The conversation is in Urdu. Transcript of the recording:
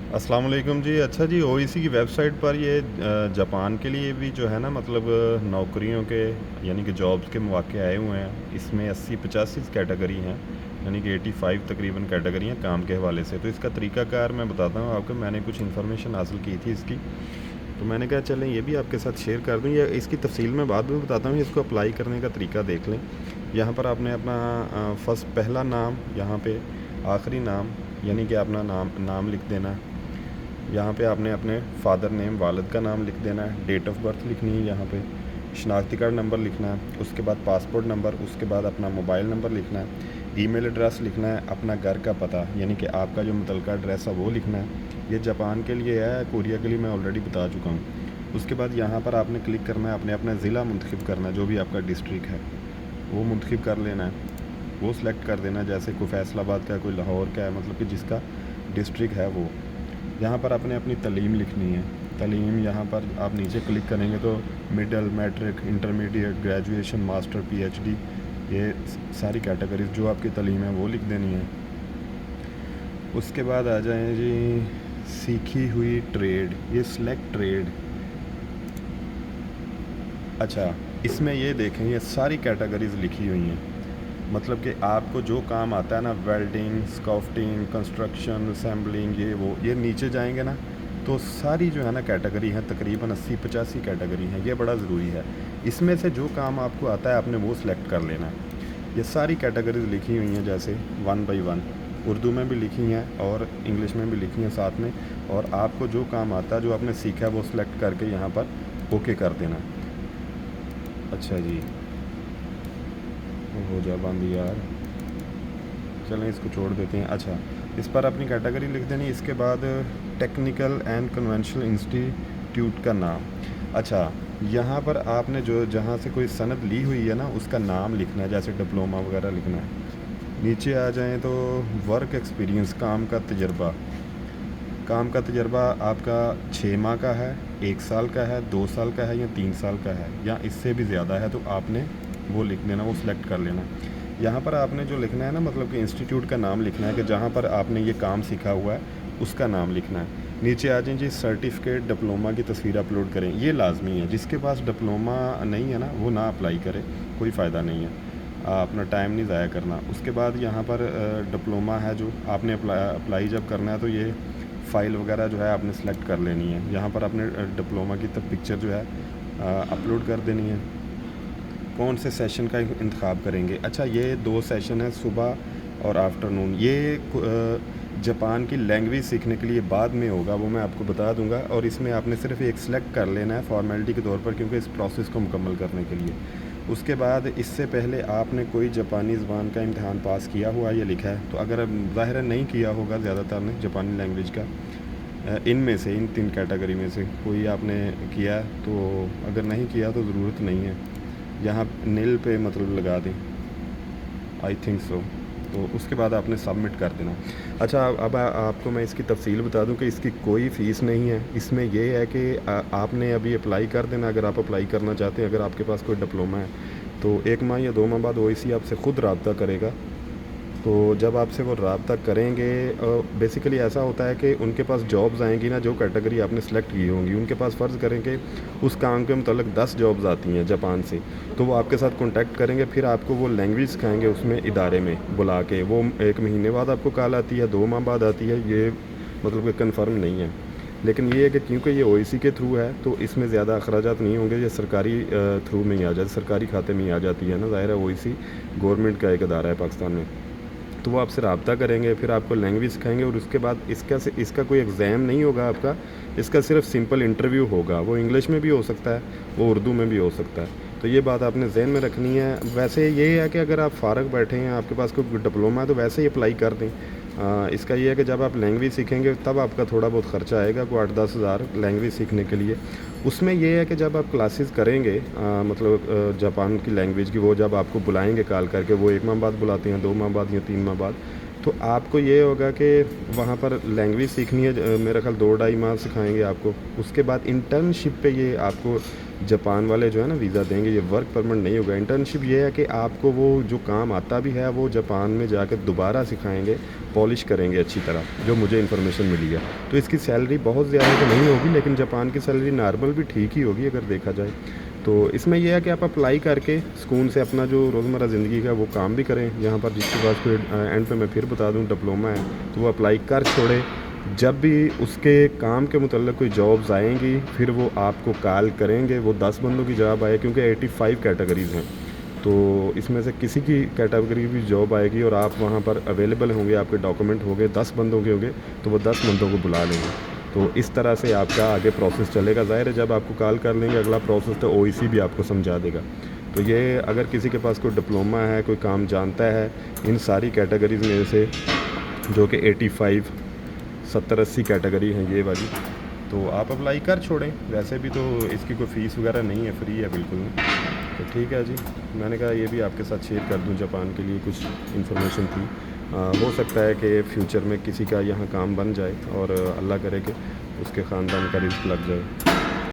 السلام علیکم جی۔ اچھا جی، او ای سی کی ویب سائٹ پر یہ جاپان کے لیے بھی جو ہے نا مطلب نوکریوں کے یعنی کہ جابس کے مواقع آئے ہوئے ہیں۔ اس میں 80-85 کیٹیگری ہیں، یعنی کہ 85 تقریباً کیٹیگری ہیں کام کے حوالے سے۔ تو اس کا طریقہ کار میں بتاتا ہوں آپ کو، میں نے کچھ انفارمیشن حاصل کی تھی اس کی، تو میں نے کہا چلیں یہ بھی آپ کے ساتھ شیئر کر دوں، یا اس کی تفصیل میں بعد میں بتاتا ہوں۔ اس کو اپلائی کرنے کا طریقہ دیکھ لیں۔ یہاں پر آپ نے اپنا پہلا نام، یہاں پہ آخری نام یعنی کہ اپنا نام لکھ دینا ہے۔ یہاں پہ آپ نے اپنے فادر نیم، والد کا نام لکھ دینا ہے۔ ڈیٹ آف برتھ لکھنی ہے، یہاں پہ شناختی کارڈ نمبر لکھنا ہے، اس کے بعد پاسپورٹ نمبر، اس کے بعد اپنا موبائل نمبر لکھنا ہے، ای میل ایڈریس لکھنا ہے، اپنا گھر کا پتہ یعنی کہ آپ کا جو متعلقہ ایڈریس ہے وہ لکھنا ہے۔ یہ جاپان کے لیے ہے، کوریا کے لیے میں آلریڈی بتا چکا ہوں۔ اس کے بعد یہاں پر آپ نے کلک کرنا ہے، اپنے اپنا ضلع منتخب کرنا ہے، جو بھی آپ کا ڈسٹرکٹ ہے وہ منتخب کر لینا ہے، وہ سلیکٹ کر دینا ہے۔ جیسے کوئی فیصل آباد کا ہے، کوئی لاہور کا ہے، مطلب کہ جس کا ڈسٹرکٹ ہے وہ۔ یہاں پر آپ نے اپنی تعلیم لکھنی ہے، تعلیم یہاں پر آپ نیچے کلک کریں گے تو middle, matric, intermediate, graduation, master, P H D, یہ ساری کیٹیگریز جو آپ کی تعلیم ہے وہ لکھ دینی ہے۔ اس کے بعد آ جائیں جی سیکھی ہوئی ٹریڈ، یہ سلیکٹ ٹریڈ۔ اچھا، اس میں یہ دیکھیں یہ ساری کیٹیگریز لکھی ہوئی ہیں، مطلب کہ آپ کو جو کام آتا ہے نا، ویلڈنگ، اسکافٹنگ، کنسٹرکشن، اسمبلنگ، یہ نیچے جائیں گے نا تو ساری جو ہے نا کیٹیگری ہیں، تقریباً 80-85 کیٹیگری ہیں۔ یہ بڑا ضروری ہے، اس میں سے جو کام آپ کو آتا ہے آپ نے وہ سلیکٹ کر لینا ہے۔ یہ ساری کیٹیگریز لکھی ہوئی ہیں، جیسے 1 بائی 1 اردو میں بھی لکھی ہیں اور انگلش میں بھی لکھی ہیں ساتھ میں، اور آپ کو جو کام آتا ہے، جو آپ نے سیکھا ہے وہ سلیکٹ کر کے یہاں پر اوکے کر دینا۔ اچھا جی، ہو جا بند یار، چلیں اس کو چھوڑ دیتے ہیں۔ اچھا، اس پر اپنی کیٹیگری لکھ دینی۔ اس کے بعد ٹیکنیکل اینڈ کنونشنل انسٹیٹیوٹ کا نام۔ اچھا، یہاں پر آپ نے جہاں سے کوئی سند لی ہوئی ہے نا اس کا نام لکھنا ہے، جیسے ڈپلومہ وغیرہ لکھنا ہے۔ نیچے آ جائیں تو ورک ایکسپیرینس، کام کا تجربہ۔ کام کا تجربہ آپ کا 6 ماہ کا ہے، 1 سال کا ہے، 2 سال کا ہے یا 3 سال کا ہے، یا اس سے بھی زیادہ ہے تو آپ نے وہ لکھ دینا، وہ سلیکٹ کر لینا۔ یہاں پر آپ نے جو لکھنا ہے نا، مطلب کہ انسٹیٹیوٹ کا نام لکھنا ہے کہ جہاں پر آپ نے یہ کام سیکھا ہوا ہے اس کا نام لکھنا ہے۔ نیچے آ جائیں جی سرٹیفکیٹ، ڈپلومہ کی تصویر اپلوڈ کریں، یہ لازمی ہے۔ جس کے پاس ڈپلومہ نہیں ہے نا وہ نہ اپلائی کرے، کوئی فائدہ نہیں ہے، اپنا ٹائم نہیں ضائع کرنا۔ اس کے بعد یہاں پر ڈپلومہ ہے جو آپ نے اپلائی جب کرنا ہے تو یہ فائل وغیرہ جو ہے آپ نے سلیکٹ کر لینی ہے۔ یہاں پر اپنے ڈپلومہ کی پکچر جو ہے اپلوڈ کر دینی ہے۔ کون سے سیشن کا انتخاب کریں گے؟ اچھا، یہ 2 سیشن ہیں، صبح اور آفٹرنون۔ یہ جاپان کی لینگویج سیکھنے کے لیے بعد میں ہوگا، وہ میں آپ کو بتا دوں گا، اور اس میں آپ نے صرف ایک سلیکٹ کر لینا ہے فارمیلٹی کے طور پر، کیونکہ اس پروسیس کو مکمل کرنے کے لیے۔ اس کے بعد اس سے پہلے آپ نے کوئی جاپانی زبان کا امتحان پاس کیا ہوا یہ لکھا ہے، تو اگر ظاہر نہیں کیا ہوگا زیادہ تر نے جاپانی لینگویج کا، ان میں سے ان 3 کیٹیگری میں سے کوئی آپ نے کیا تو اگر نہیں کیا تو ضرورت نہیں ہے، یہاں نیل پہ مطلب لگا دیں، آئی تھنک سو۔ تو اس کے بعد آپ نے سبمٹ کر دینا۔ اچھا، اب آپ کو میں اس کی تفصیل بتا دوں کہ اس کی کوئی فیس نہیں ہے۔ اس میں یہ ہے کہ آپ نے ابھی اپلائی کر دینا، اگر آپ اپلائی کرنا چاہتے ہیں، اگر آپ کے پاس کوئی ڈپلومہ ہے تو 1 ماہ یا 2 ماہ بعد او ای سی آپ سے خود رابطہ کرے گا۔ تو جب آپ سے وہ رابطہ کریں گے، بیسیکلی ایسا ہوتا ہے کہ ان کے پاس جابز آئیں گی نا، جو کیٹیگری آپ نے سلیکٹ کی ہوں گی ان کے پاس فرض کریں کہ اس کام کے متعلق 10 جابز آتی ہیں جاپان سے، تو وہ آپ کے ساتھ کانٹیکٹ کریں گے، پھر آپ کو وہ لینگویج سکھائیں گے اس میں ادارے میں بلا کے۔ وہ 1 مہینے بعد آپ کو کال آتی ہے، 2 ماہ بعد آتی ہے، یہ مطلب کہ کنفرم نہیں ہے، لیکن یہ ہے کہ کیونکہ یہ او ای سی کے تھرو ہے تو اس میں زیادہ اخراجات نہیں ہوں گے، یہ سرکاری تھرو میں ہی آ جاتی، سرکاری کھاتے میں ہی آ جاتی ہے نا، ظاہر ہے او ای سی گورنمنٹ کا ایک ادارہ ہے پاکستان میں۔ تو وہ آپ سے رابطہ کریں گے، پھر آپ کو لینگویج سکھائیں گے، اور اس کے بعد اس کا کوئی ایگزام نہیں ہوگا آپ کا، اس کا صرف سمپل انٹرویو ہوگا۔ وہ انگلش میں بھی ہو سکتا ہے، وہ اردو میں بھی ہو سکتا ہے، تو یہ بات آپ نے ذہن میں رکھنی ہے۔ ویسے یہ ہے کہ اگر آپ فارغ بیٹھے ہیں، آپ کے پاس کوئی ڈپلومہ ہے تو ویسے ہی اپلائی کر دیں۔ اس کا یہ ہے کہ جب آپ لینگویج سیکھیں گے تب آپ کا تھوڑا بہت خرچہ آئے گا، کوئی 8-10 ہزار لینگویج سیکھنے کے لیے۔ اس میں یہ ہے کہ جب آپ کلاسز کریں گے مطلب جاپان کی لینگویج کی، وہ جب آپ کو بلائیں گے کال کر کے، وہ 1 ماہ بعد بلاتے ہیں، 2 ماہ بعد یا 3 ماہ بعد، تو آپ کو یہ ہوگا کہ وہاں پر لینگویج سیکھنی ہے، میرا خیال 2-2.5 ماہ سکھائیں گے آپ کو. اس کے بعد انٹرنشپ پہ یہ آپ کو جاپان والے جو ہے نا ویزا دیں گے. یہ ورک پرمٹ نہیں ہوگا. انٹرنشپ یہ ہے کہ آپ کو وہ جو کام آتا بھی ہے وہ جاپان میں جا کے دوبارہ سکھائیں گے، پالش کریں گے اچھی طرح، جو مجھے انفارمیشن ملی ہے. تو اس کی سیلری بہت زیادہ تو نہیں ہوگی، لیکن جاپان کی سیلری نارمل بھی ٹھیک ہی ہوگی اگر دیکھا جائے. تو اس میں یہ ہے کہ آپ اپلائی کر کے سکون سے اپنا جو روزمرہ زندگی کا وہ کام بھی کریں. یہاں پر جس کے پاس پھر اینڈ پہ میں پھر بتا دوں ڈپلوما ہے تو وہ اپلائی کر چھوڑے. جب بھی اس کے کام کے متعلق کوئی جابز آئیں گی پھر وہ آپ کو کال کریں گے. وہ 10 بندوں کی جاب آئے کیونکہ 85 کیٹیگریز ہیں، تو اس میں سے کسی کی کیٹیگری بھی جاب آئے گی اور آپ وہاں پر اویلیبل ہوں گے، آپ کے ڈاکومنٹ ہوں گے، 10 بندوں کے ہوں گے تو وہ 10 بندوں کو بلا لیں گے. تو اس طرح سے آپ کا آگے پروسیس چلے گا. ظاہر ہے جب آپ کو کال کر لیں گے اگلا پروسیس تو OEC بھی آپ کو سمجھا دے گا. تو یہ اگر کسی کے پاس کوئی ڈپلوما ہے، کوئی کام جانتا ہے ان ساری کیٹیگریز میں سے، جو کہ 85 70-80 کیٹیگری ہیں یہ والی، تو آپ اپلائی کر چھوڑیں. ویسے بھی تو اس کی کوئی فیس وغیرہ نہیں ہے، فری ہے بالکل. تو ٹھیک ہے جی، میں نے کہا یہ بھی آپ کے ساتھ شیئر کر دوں. جاپان کے لیے کچھ انفارمیشن تھی. ہو سکتا ہے کہ فیوچر میں کسی کا یہاں کام بن جائے اور اللہ کرے کہ اس کے خاندان کا رزق لگ جائے.